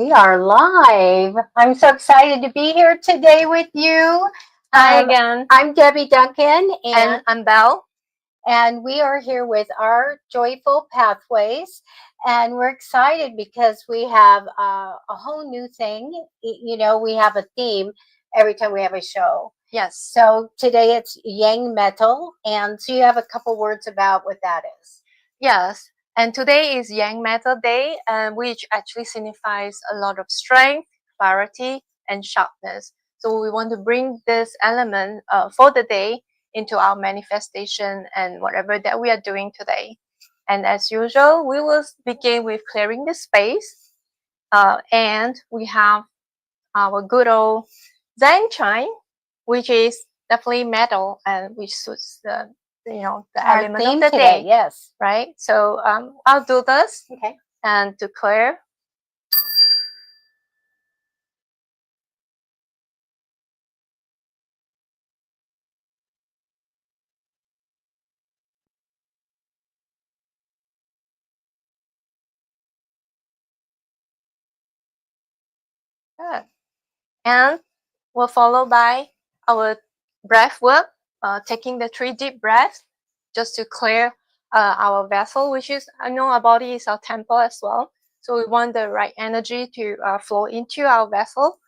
We are live. I'm so excited to be here today with you. Hi again. I'm Debbie Duncan, And I'm Belle. And we are here with our Joyful Pathways. And we're excited because we have a whole new thing. You know, we have a theme every time we have a show. Yes. So today it's Yang Metal. And so you have a couple words about what that is. Yes. And today is Yang Metal Day, which actually signifies a lot of strength, clarity, and sharpness. So we want to bring this element for the day into our manifestation and whatever that we are doing today. And as usual, we will begin with clearing the space. And we have our good old Zhang chime, which is definitely metal and which suits the Our element theme of the today, day. yes. Right? So I'll do this. Okay. And to clear. Good. And we'll follow by our breath work, taking the 3 deep breaths just to clear our vessel, which is, I know our body is our temple as well. So we want the right energy to flow into our vessel,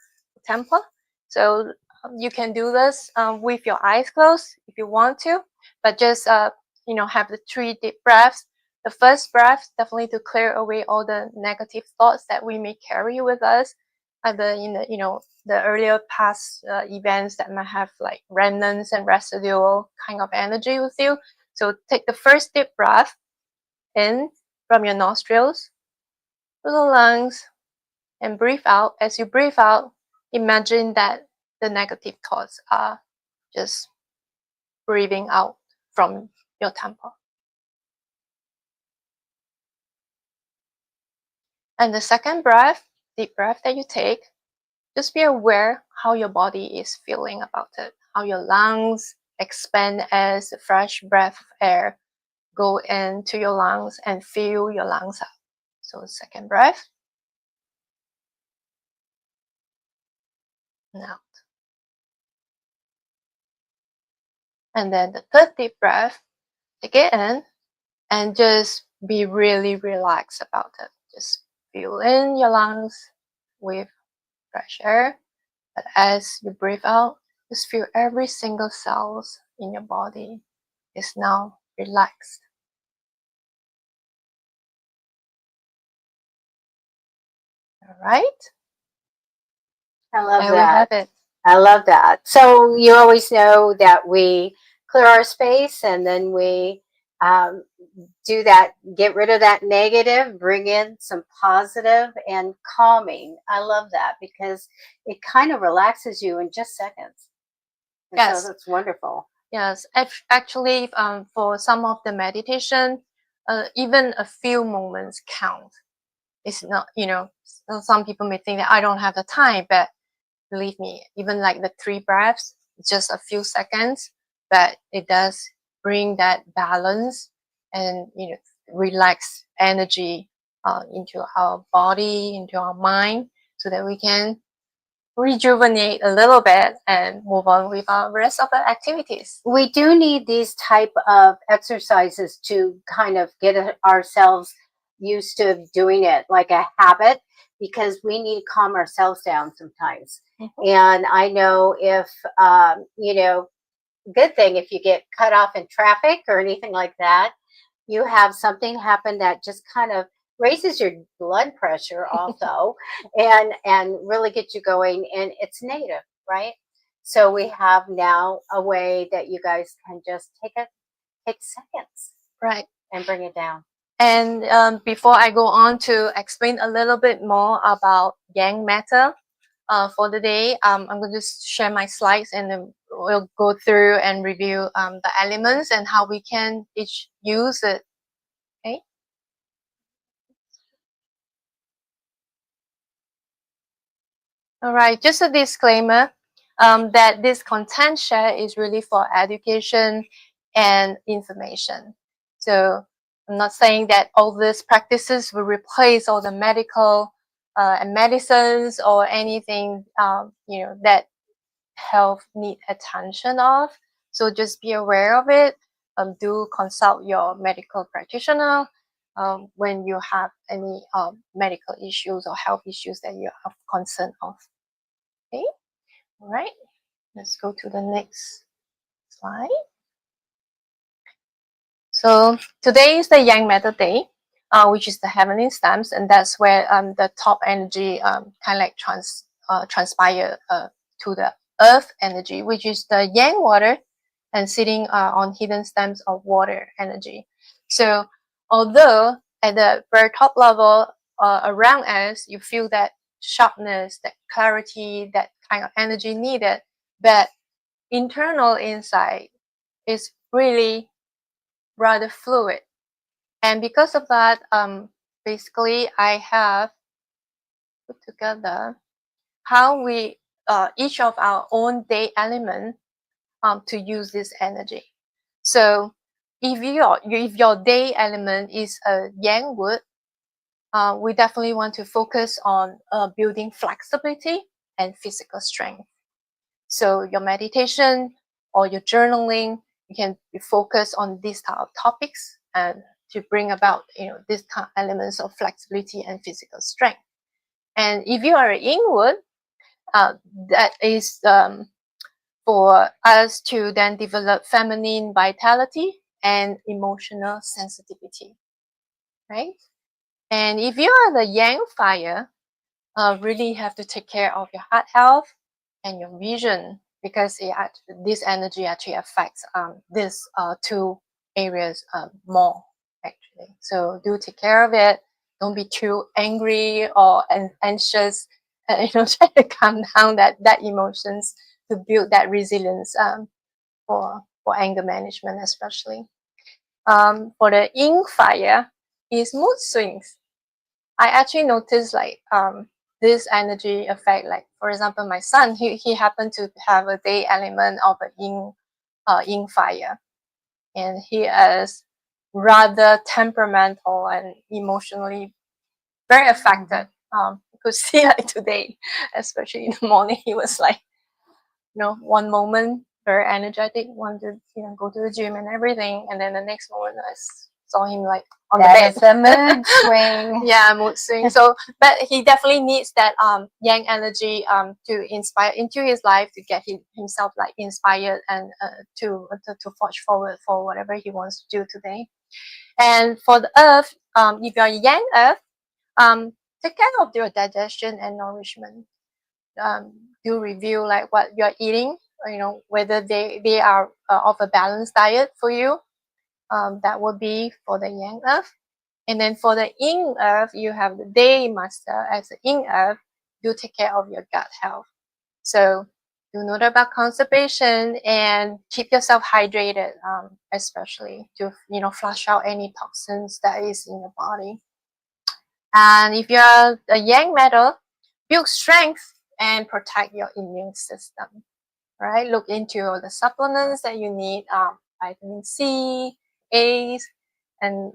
temple. So you can do this with your eyes closed if you want to, but just, have the 3 deep breaths. The first breath, definitely to clear away all the negative thoughts that we may carry with us, either in the earlier past events that might have like remnants and residual kind of energy with you. So take the first deep breath in from your nostrils to the lungs and breathe out. As you breathe out, imagine that the negative thoughts are just breathing out from your temple. And the second breath, deep breath that you take, just be aware how your body is feeling about it, how your lungs expand as the fresh breath of air go into your lungs and fill your lungs up. So second breath, and out. And then the third deep breath, take it in and just be really relaxed about it. Just fill in your lungs with fresh air. But as you breathe out, just feel every single cell in your body is now relaxed. All right. I love There that. we have it. I love that. So you always know that we clear our space and then we do that, get rid of that negative, bring in some positive and calming. I love that because it kind of relaxes you in just seconds. And Yes. So that's wonderful. Yes. Actually, for some of the meditation, even a few moments count. It's not, some people may think that I don't have the time, but believe me, even like the 3 breaths, just a few seconds, but it does bring that balance and relax energy into our body, into our mind, so that we can rejuvenate a little bit and move on with our rest of the activities. We do need these type of exercises to kind of get ourselves used to doing it like a habit, because we need to calm ourselves down sometimes. Mm-hmm. And I know if, good thing if you get cut off in traffic or anything like that, you have something happen that just kind of raises your blood pressure also and really gets you going. And it's native, right? So we have now a way that you guys can just take seconds, right, and bring it down. And before I go on to explain a little bit more about Yang Matter for the day, I'm going to share my slides and then we'll go through and review the elements and how we can each use it. Okay. All right, just a disclaimer that this content share is really for education and information. So I'm not saying that all these practices will replace all the medical and medicines or anything that health need attention of. So just be aware of it. Do consult your medical practitioner when you have any medical issues or health issues that you have concern of. Okay, all right. Let's go to the next slide. So today is the Yang Matter Day, which is the heavenly stems, and that's where the top energy kind of like transpire to the earth energy, which is the Yang water, and sitting on hidden stems of water energy. So although at the very top level around us, you feel that sharpness, that clarity, that kind of energy needed, but internal insight is really rather fluid. And because of that, basically I have put together how we each of our own day element to use this energy. So if your day element is a yang wood, we definitely want to focus on building flexibility and physical strength. So your meditation or your journaling, you can be focused on these type of topics and to bring about these kind of elements of flexibility and physical strength. And if you are an yin wood, that is for us to then develop feminine vitality and emotional sensitivity, right? And if you are the yang fire, really have to take care of your heart health and your vision, because this energy actually affects these two areas more actually. So do take care of it. Don't be too angry or anxious. Try to calm down that emotions to build that resilience for anger management, especially. For the yin fire is mood swings. I actually noticed this energy effect. Like for example, my son, he happened to have a day element of a yin fire, and he is rather temperamental and emotionally very affected. You could see like today, especially in the morning, he was like, one moment very energetic, wanted to go to the gym and everything, and then the next moment I saw him like on the bed. That's a mood swing. Yeah, mood swing. So, but he definitely needs that yang energy to inspire into his life, to get himself like inspired and to forge forward for whatever he wants to do today. And for the earth, if you're yang earth, take care of your digestion and nourishment. Do review like what you're eating, whether they are of a balanced diet for you. That would be for the yang earth. And then for the yin earth, you have the day master as the yin earth. Do take care of your gut health. So do note about constipation and keep yourself hydrated, especially to flush out any toxins that is in your body. And if you're a yang metal, build strength and protect your immune system. Right? Look into the supplements that you need, vitamin C, A's, and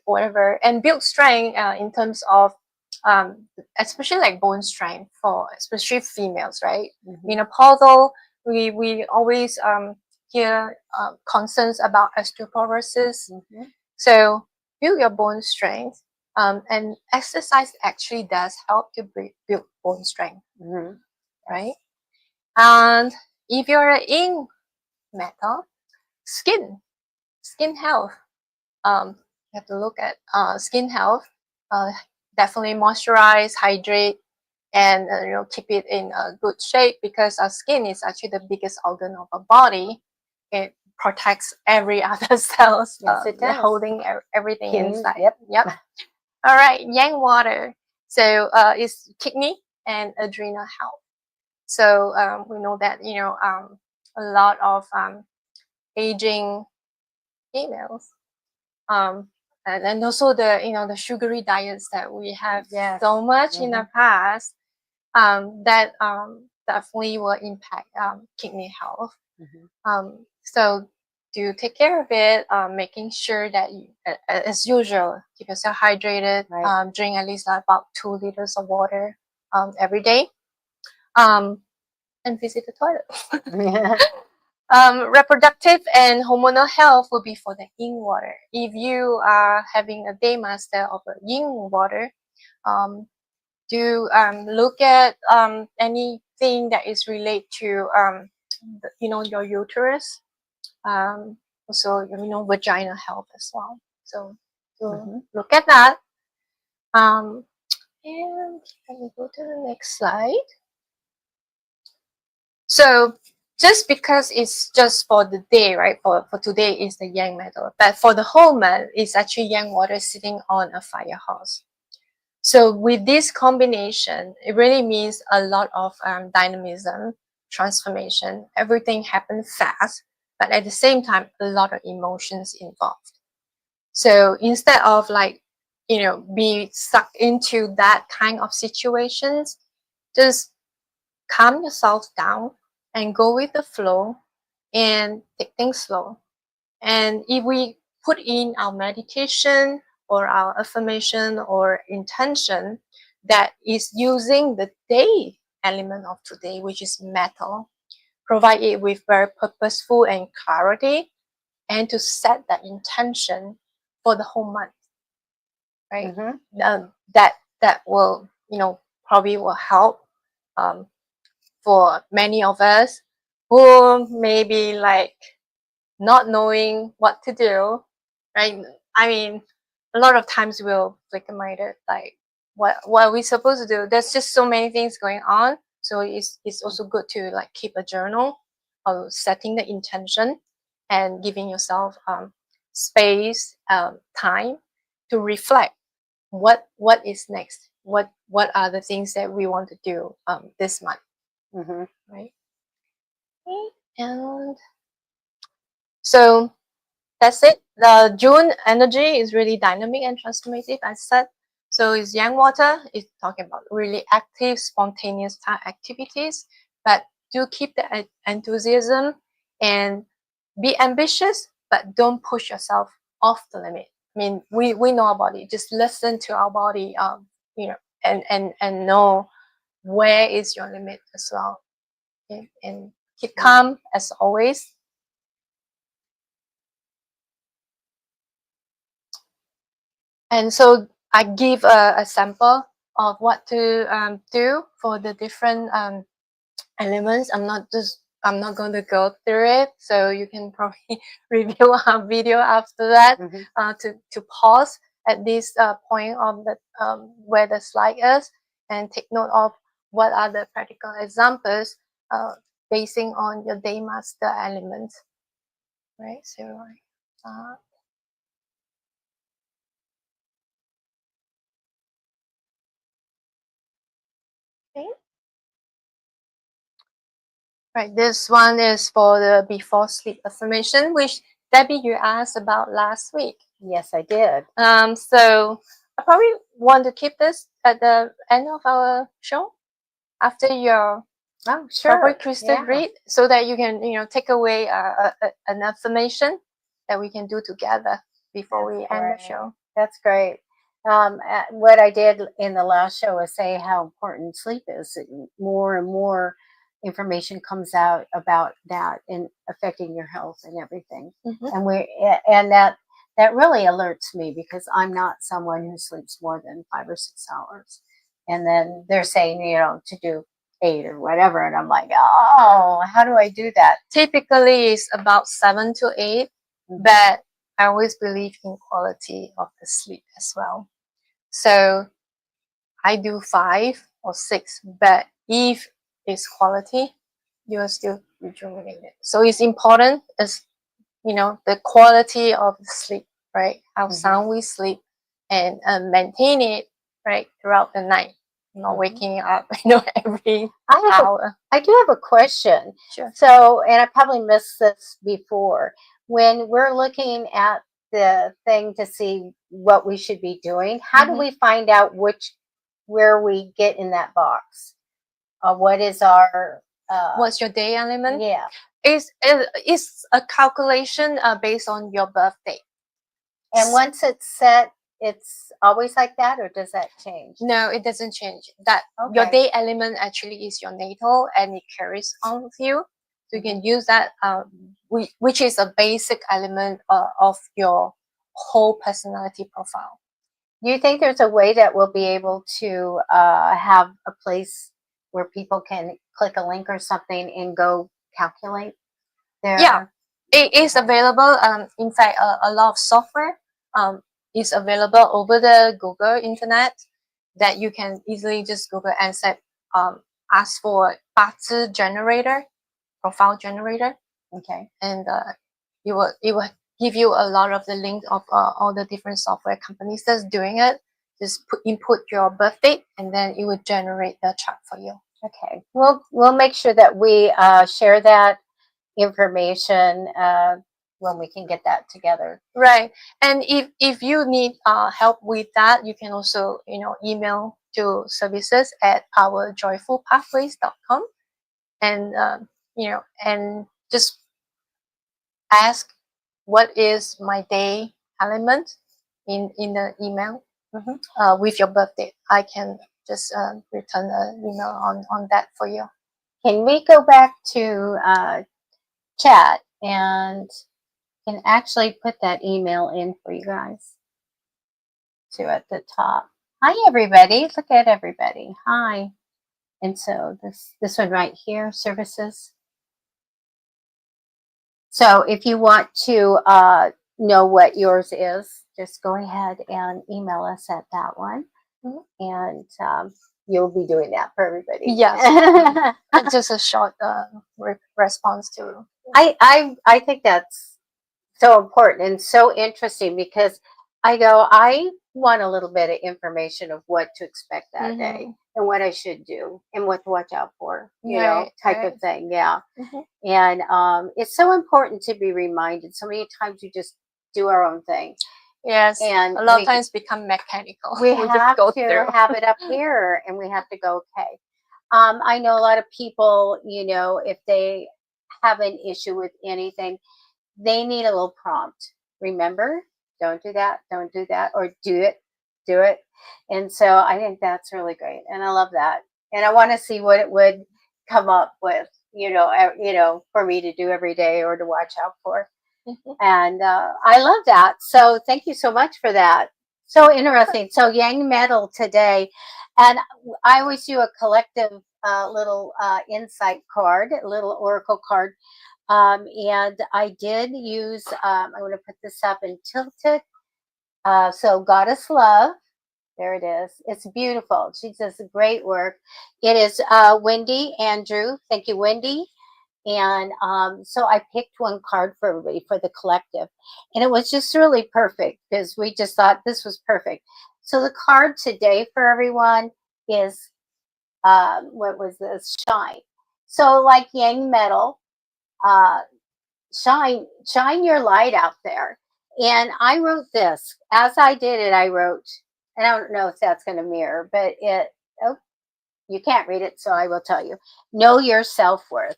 whatever, and build strength in terms of especially like bone strength for especially females, right? Menopausal, we always hear concerns about osteoporosis. So build your bone strength, and exercise actually does help to build bone strength, right? And if you're in metal, skin health, you have to look at skin health. Definitely moisturize, hydrate, and keep it in a good shape, because our skin is actually the biggest organ of our body. It protects every other cells, yes, it does. holding everything inside. Yep. All right, yang water. So it's kidney and adrenal health. So we know that a lot of aging females, and also the sugary diets that we have so much in the past, that definitely will impact kidney health. So to take care of it, making sure that you, as usual, keep yourself hydrated. Right. Drink at least about 2 liters of water every day, and visit the toilet. Reproductive and hormonal health will be for the yin water. If you are having a day master of a yin water, do look at anything that is related to your uterus, also vaginal health as well. So look at that. And let me go to the next slide. So just because it's just for the day, right? For today is the yang metal, but for the whole month, it's actually yang water sitting on a fire horse. So with this combination, it really means a lot of dynamism, transformation. Everything happens fast, but at the same time, a lot of emotions involved. So instead of be stuck into that kind of situations, just calm yourself down and go with the flow and take things slow. And if we put in our meditation or our affirmation or intention that is using the day element of today, which is metal, provide it with very purposeful and clarity, and to set that intention for the whole month, right? That will probably will help for many of us who may be not knowing what to do, right? I mean, a lot of times we'll flicker-minded, what are we supposed to do? There's just so many things going on. So it's also good to keep a journal of setting the intention and giving yourself space, time to reflect what is next. What are the things that we want to do this month, right? Okay. And so that's it. The June energy is really dynamic and transformative, as said. So it's yang water. It's talking about really active, spontaneous activities, but do keep the enthusiasm and be ambitious, but don't push yourself off the limit. I mean, we know our body. Just listen to our body, and know where is your limit as well. Okay? And keep calm as always. And so I give a sample of what to do for the different elements. I'm not going to go through it, so you can probably review our video after that to pause at this point of the where the slide is and take note of what are the practical examples basing on your day master elements, right? So okay. Right, this one is for the before sleep affirmation, which Debbie, you asked about last week. Yes, I did. So I probably want to keep this at the end of our show after your crystal read, so that you can take away an affirmation that we can do together before we end the show. That's great. What I did in the last show is say how important sleep is. More and more information comes out about that and affecting your health and everything. And that really alerts me, because I'm not someone who sleeps more than 5 or 6 hours. And then they're saying, to do 8 or whatever, and I'm like, oh, how do I do that? Typically it's about 7 to 8, but I always believe in quality of the sleep as well. So I do 5 or 6, but if it's quality, you are still rejuvenated. So it's important as the quality of the sleep, right? How sound we sleep, and maintain it right throughout the night. Not waking up, every hour. I do have a question. Sure. So, and I probably missed this before. When we're looking at the thing to see what we should be doing, how do we find out where we get in that box? What is our What's your day element? Yeah. It's a calculation based on your birth date. And once it's set, it's always like that, or does that change? No, it doesn't change. That your Okay. day element actually is your natal, and it carries on with you. So you can use that, which is a basic element of your whole personality profile. Do you think there's a way that we'll be able to have a place where people can click a link or something and go calculate their? Yeah, it is available. In fact, a lot of software is available over the Google Internet that you can easily just Google and set, ask for 八字 generator, profile generator. Okay. And it will give you a lot of the link of all the different software companies that's doing it. Just input your birth date, and then it will generate the chart for you. Okay. We'll make sure that we share that information when we can get that together. Right. And if you need help with that, you can also email to services at ourjoyfulpathways.com, and and just ask what is my day element in the email with your birth date. I can just return an email on that for you. Can we go back to chat and can actually put that email in for you guys too at the top? Hi everybody, look at everybody. Hi. And so this one right here, services. So if you want to know what yours is, just go ahead and email us at that one. And you'll be doing that for everybody. Yes. Just a short response to. I think that's so important and so interesting, because I want a little bit of information of what to expect that day and what I should do and what to watch out for, type of thing. Yeah. And it's so important to be reminded. So many times we just do our own thing. Yes, and a lot of times become mechanical. We have to have it up here, and we have to go, okay. I know a lot of people, if they have an issue with anything, they need a little prompt. Remember, don't do that, or do it. And so I think that's really great, and I love that. And I want to see what it would come up with, for me to do every day or to watch out for. And I love that. So thank you so much for that. So interesting. So Yang Metal today, and I always do a collective little insight card, a little oracle card. And I did use, I'm going to put this up and tilt it. So Goddess Love, there it is. It's beautiful. She does great work. It is Wendy Andrew. Thank you, Wendy. And so I picked one card for everybody for the collective. And it was just really perfect because we just thought this was perfect. So the card today for everyone is, what was this? Shine. So like Yang Metal, shine your light out there. And I wrote this. As I did it, I wrote, and I don't know if that's going to mirror, but you can't read it, so I will tell you. Know your self-worth.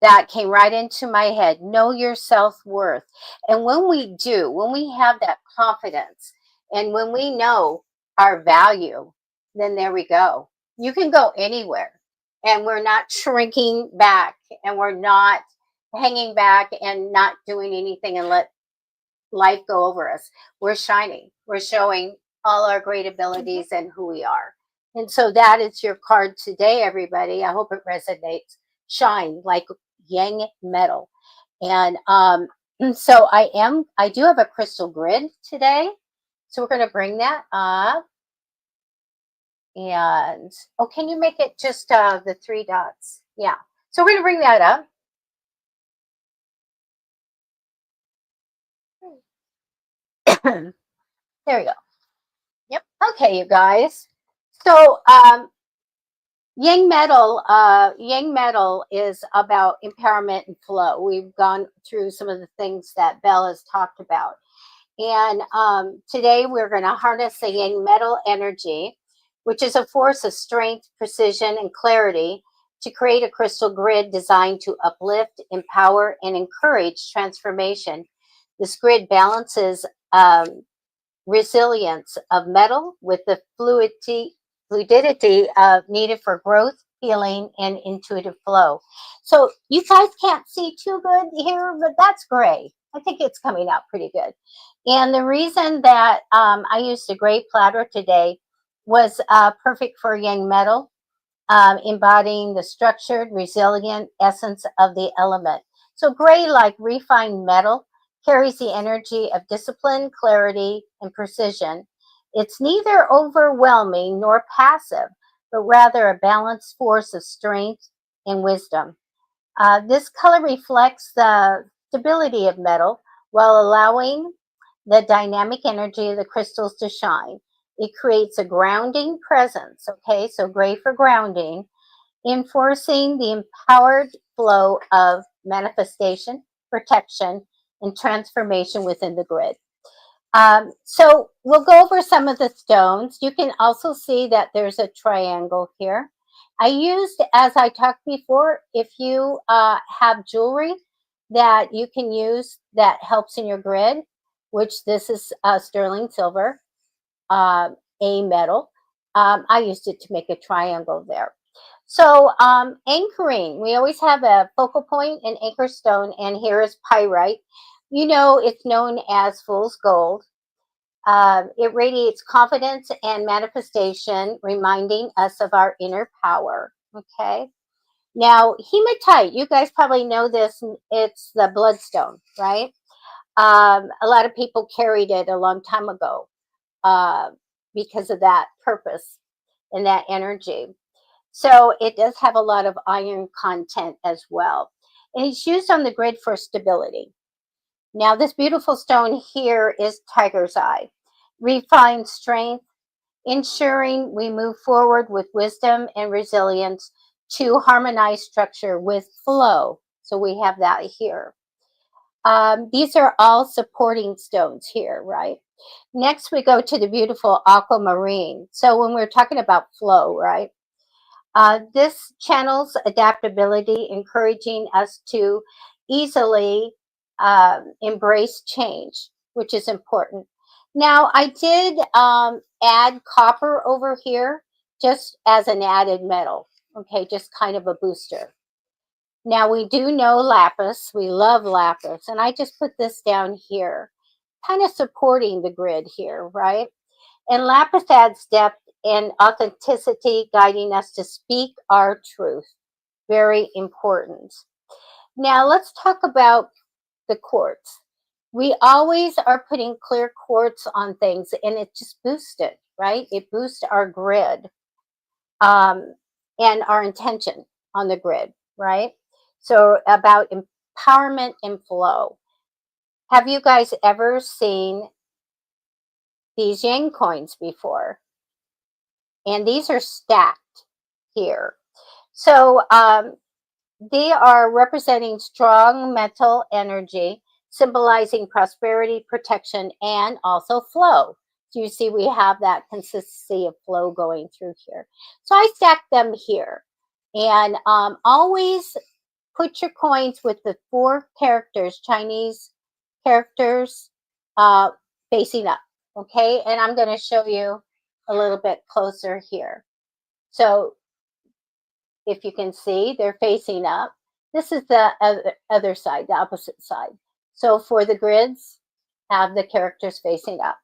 That came right into my head. Know your self-worth. And when we have that confidence, and when we know our value, then there we go. You can go anywhere, and we're not shrinking back, and we're not hanging back and not doing anything and let life go over us. We're shining. We're showing all our great abilities and who we are. And so that is your card today, everybody. I hope it resonates. Shine like Yang Metal. And so I do have a crystal grid today. So we're going to bring that up. And, can you make it just the 3 dots? Yeah. So we're going to bring that up. There we go. Yep. Okay, you guys. So Yang Metal is about empowerment and flow. We've gone through some of the things that Belle has talked about. And today we're going to harness the Yang Metal energy, which is a force of strength, precision, and clarity. to create a crystal grid designed to uplift, empower, and encourage transformation. This grid balances resilience of metal with the fluidity needed for growth, healing, and intuitive flow. So you guys can't see too good here, but that's gray. I think it's coming out pretty good. And the reason that I used a gray platter today was perfect for yang metal, embodying the structured, resilient essence of the element. So gray, like refined metal, carries the energy of discipline, clarity, and precision. It's neither overwhelming nor passive, but rather a balanced force of strength and wisdom. This color reflects the stability of metal while allowing the dynamic energy of the crystals to shine. It creates a grounding presence, okay? So gray for grounding, enforcing the empowered flow of manifestation, protection, and transformation within the grid. So we'll go over some of the stones. You can also see that there's a triangle here. I used, as I talked before, if you have jewelry that you can use that helps in your grid, which this is sterling silver, a metal. I used it to make a triangle there. So anchoring, we always have a focal point and anchor stone, and here is pyrite. You know, it's known as fool's gold. It radiates confidence and manifestation, reminding us of our inner power. Okay. Now, hematite, you guys probably know this. It's the bloodstone, right? A lot of people carried it a long time ago because of that purpose and that energy. So it does have a lot of iron content as well. And it's used on the grid for stability. Now, this beautiful stone here is tiger's eye, refined strength, ensuring we move forward with wisdom and resilience to harmonize structure with flow. So we have that here. These are all supporting stones here, right? Next, we go to the beautiful aquamarine. So when we're talking about flow, right? This channels adaptability, encouraging us to easily embrace change, which is important. Now, I did add copper over here just as an added metal, okay, just kind of a booster. Now, we do know lapis. We love lapis, and I just put this down here, kind of supporting the grid here, right? And lapis adds depth and authenticity, guiding us to speak our truth. Very important. Now, let's talk about the quartz. We always are putting clear quartz on things, and it just boosts it, right? It boosts our grid and our intention on the grid, right? So, about empowerment and flow. Have you guys ever seen these yang coins before? And these are stacked here. So they are representing strong mental energy, symbolizing prosperity, protection, and also flow. So you see we have that consistency of flow going through here. So I stacked them here. And always put your coins with the 4 characters, Chinese characters, facing up. Okay, and I'm going to show you a little bit closer here. So if you can see, they're facing up. This is the other side, the opposite side. So for the grids, have the characters facing up.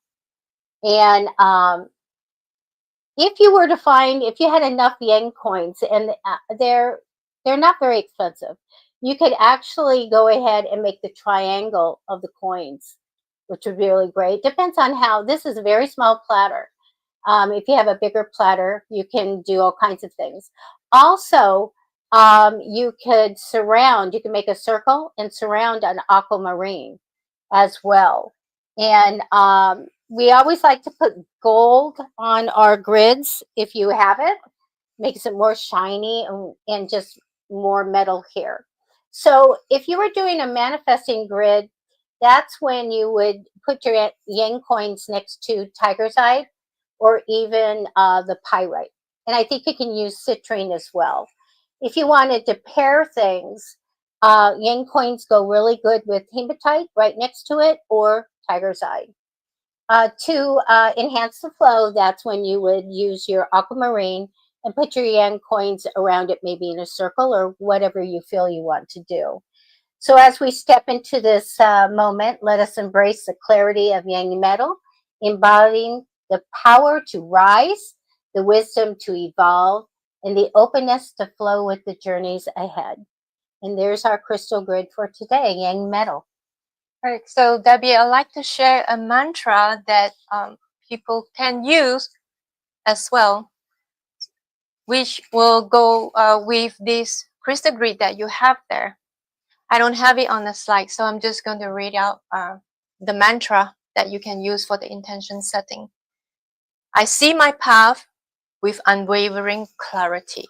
And if you were to find, if you had enough yang coins, and they're not very expensive, you could actually go ahead and make the triangle of the coins, which would be really great. Depends on how. This is a very small platter. If you have a bigger platter, you can do all kinds of things. Also, you could surround, you can make a circle and surround an aquamarine as well. And we always like to put gold on our grids if you have it. Makes it more shiny and just more metal here. So if you were doing a manifesting grid, that's when you would put your yang coins next to tiger's eye or even the pyrite. And I think you can use citrine as well. If you wanted to pair things, yang coins go really good with hematite right next to it, or tiger's eye. To enhance the flow, that's when you would use your aquamarine and put your yang coins around it, maybe in a circle or whatever you feel you want to do. So as we step into this moment, let us embrace the clarity of yang metal, embodying the power to rise, the wisdom to evolve, and the openness to flow with the journeys ahead. And there's our crystal grid for today, yang metal. Right. So, Debbie, I'd like to share a mantra that people can use as well, which will go with this crystal grid that you have there. I don't have it on the slide, so I'm just going to read out the mantra that you can use for the intention setting. I see my path with unwavering clarity.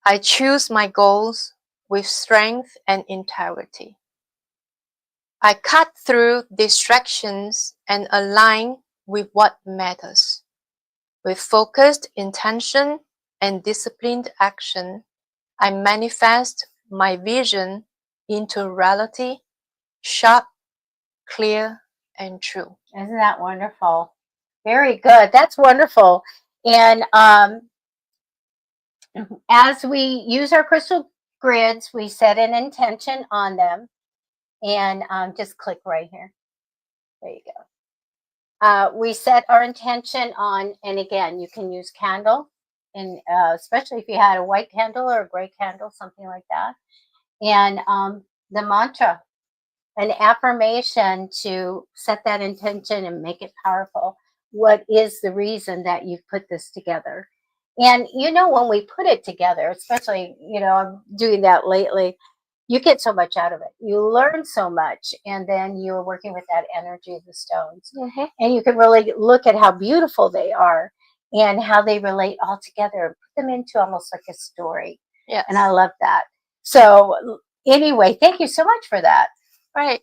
I choose my goals with strength and integrity. I cut through distractions and align with what matters. With focused intention and disciplined action, I manifest my vision into reality, sharp, clear, and true. Isn't that wonderful? Very good. That's wonderful. And as we use our crystal grids, we set an intention on them, and just click right here. There you go. We set our intention on, and again, you can use candle, and especially if you had a white candle or a gray candle, something like that. And the mantra, an affirmation to set that intention and make it powerful. What is the reason that you've put this together? And when we put it together, especially, I'm doing that lately, you get so much out of it. You learn so much, and then you're working with that energy of the stones. Mm-hmm. And you can really look at how beautiful they are and how they relate all together and put them into almost like a story. Yes. And I love that. So anyway, thank you so much for that. Right.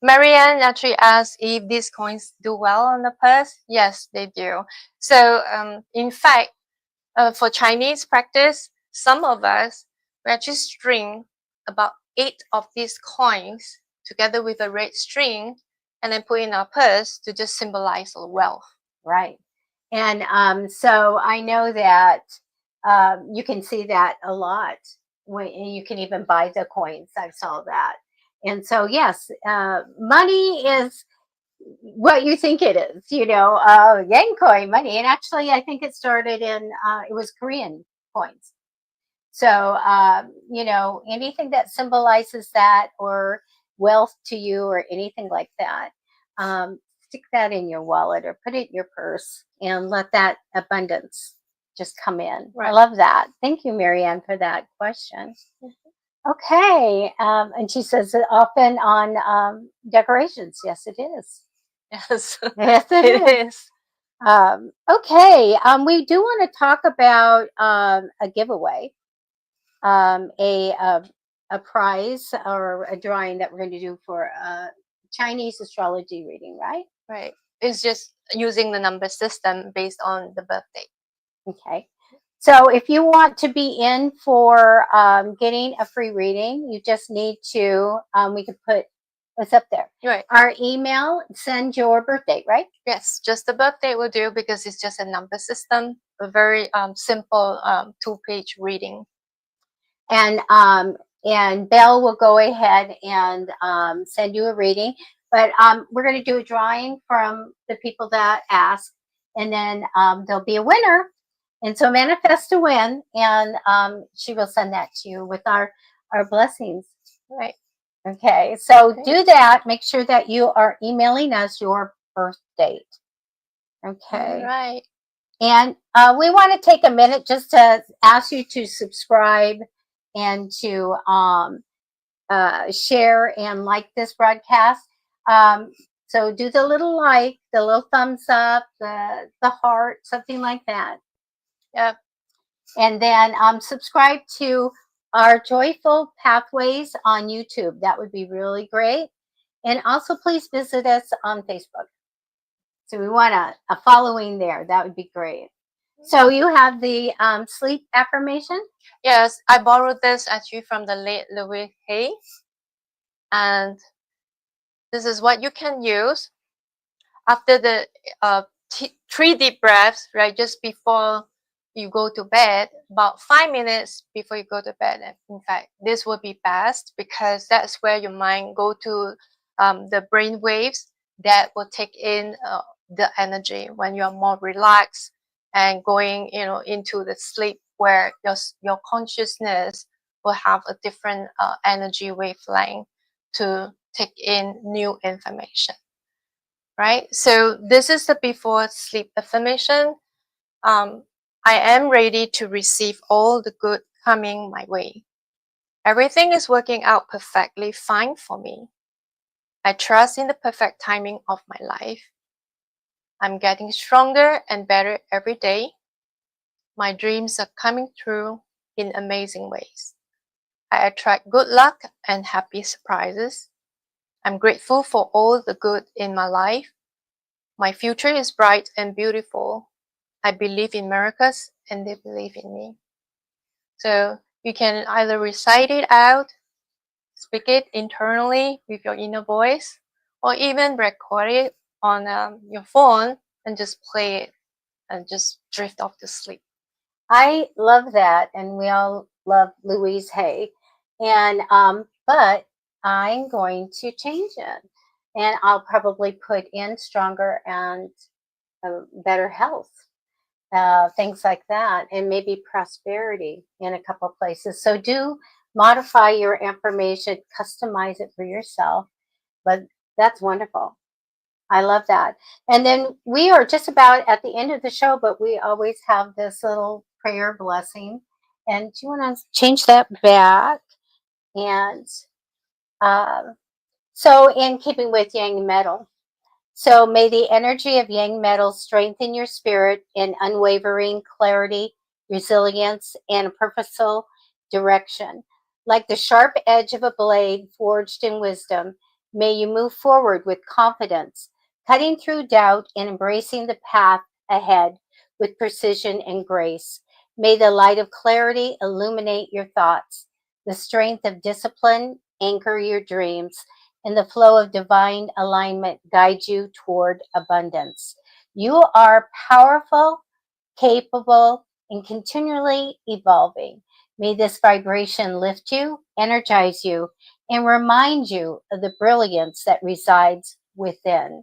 Marianne actually asked if these coins do well on the purse. Yes, they do. So, in fact, for Chinese practice, some of us we actually string about 8 of these coins together with a red string, and then put in our purse to just symbolize wealth. Right. And so I know that you can see that a lot. When you can even buy the coins, I saw that. And so, yes, money is what you think it is, yang coin money. And actually, I think it started it was Korean coins. So, anything that symbolizes that, or wealth to you, or anything like that, stick that in your wallet or put it in your purse and let that abundance just come in. Right. I love that. Thank you, Marianne, for that question. Okay. And she says it often on decorations. Yes, it is. Yes, Yes, it is. Okay. We do want to talk about a giveaway, a prize or a drawing that we're going to do for a Chinese astrology reading, right? Right. It's just using the number system based on the birth date. Okay. So if you want to be in for getting a free reading, you just need to, we could put what's up there. Right. Our email, send your birth date, right? Yes, just the birth date will do, because it's just a number system, a very simple 2-page reading. And Belle will go ahead and send you a reading. But we're going to do a drawing from the people that ask, and then there'll be a winner. And so manifest a win, and she will send that to you with our blessings. Right. Okay, so do that. Make sure that you are emailing us your birth date. Okay. Right. And we want to take a minute just to ask you to subscribe and to share and like this broadcast. So do the little like, the little thumbs up, the heart, something like that. Yep. And then subscribe to our Joyful Pathways on YouTube. That would be really great. And also, please visit us on Facebook. So we want a following there. That would be great. So you have the sleep affirmation? Yes, I borrowed this actually from the late Louise Hay, and this is what you can use after the 3 deep breaths, right? Just before you go to bed, about 5 minutes before you go to bed. In fact, this would be best because that's where your mind go to the brain waves that will take in the energy when you are more relaxed and going, into the sleep where your consciousness will have a different energy wavelength to take in new information. Right? So this is the before sleep affirmation. I am ready to receive all the good coming my way. Everything is working out perfectly fine for me. I trust in the perfect timing of my life. I'm getting stronger and better every day. My dreams are coming true in amazing ways. I attract good luck and happy surprises. I'm grateful for all the good in my life. My future is bright and beautiful. I believe in miracles and they believe in me. So you can either recite it out, speak it internally with your inner voice, or even record it on your phone and just play it and just drift off to sleep. I love that, and we all love Louise Hay. And but I'm going to change it, and I'll probably put in stronger and better health, things like that, and maybe prosperity in a couple places. So do modify your information, customize it for yourself. But that's wonderful. I love that. And then we are just about at the end of the show, but we always have this little prayer blessing. And do you want to change that back? And uh, so, in keeping with Yang metal, so may the energy of Yang metal strengthen your spirit in unwavering clarity, resilience, and purposeful direction. Like the sharp edge of a blade forged in wisdom, may you move forward with confidence, cutting through doubt and embracing the path ahead with precision and grace. May the light of clarity illuminate your thoughts, the strength of discipline anchor your dreams, and the flow of divine alignment guide you toward abundance. You are powerful, capable, and continually evolving. May this vibration lift you, energize you, and remind you of the brilliance that resides within.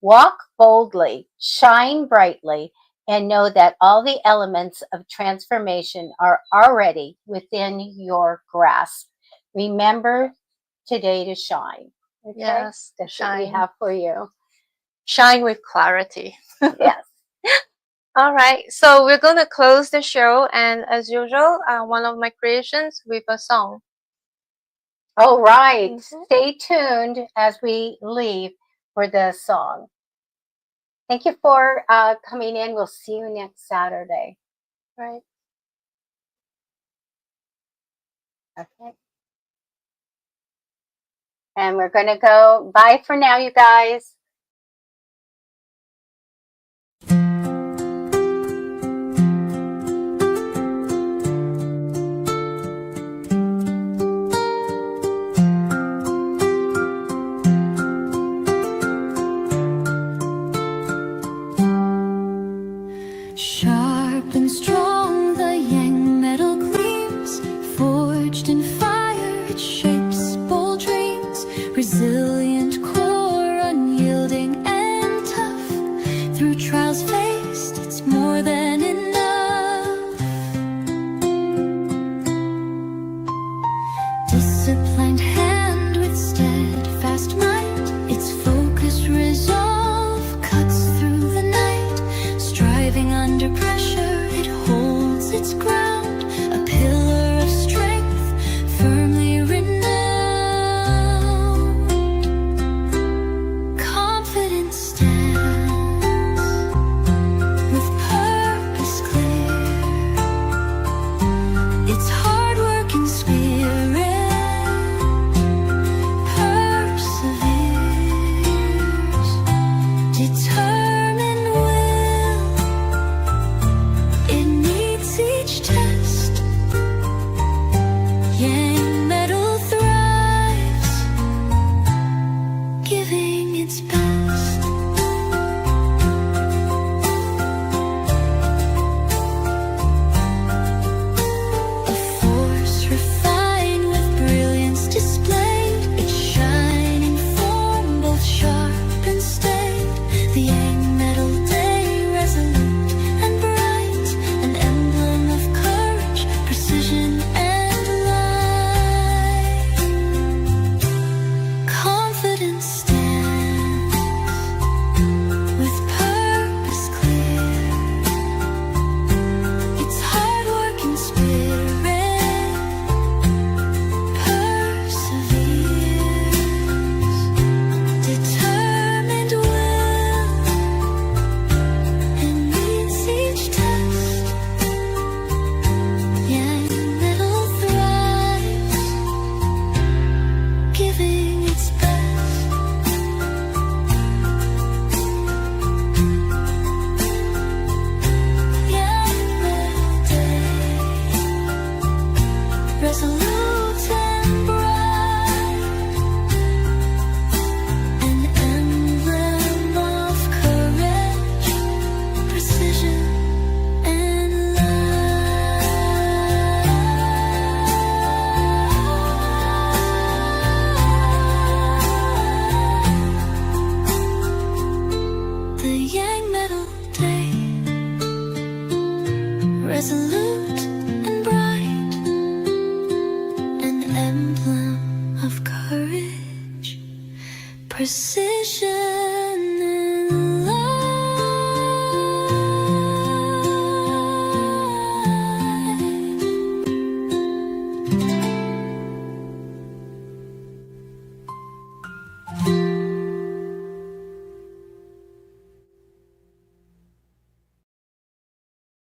Walk boldly, shine brightly, and know that all the elements of transformation are already within your grasp. Remember today to shine. Okay? Yes, That's shine. what we have for you. Shine with clarity. Yes. All right, so we're going to close the show, and as usual, one of my creations with a song. All right. Stay tuned as we leave for the song. Thank you for coming in. We'll see you next Saturday. Right. Okay. And we're going to go. Bye for now, you guys. Sharp and strong, the Yang metal gleams, forged in fire, it shapes bold dreams. Resilient core, unyielding and tough. Through trials faced, it's more than enough. Disciplined hand with steadfast might, its focus resolve cuts through the night. Striving under pressure, it holds its ground, a pillar of strength, firmly renowned. Confidence stands with purpose clear, its hard-working spirit perseveres, determined will resolute and bright, an emblem of courage, precision.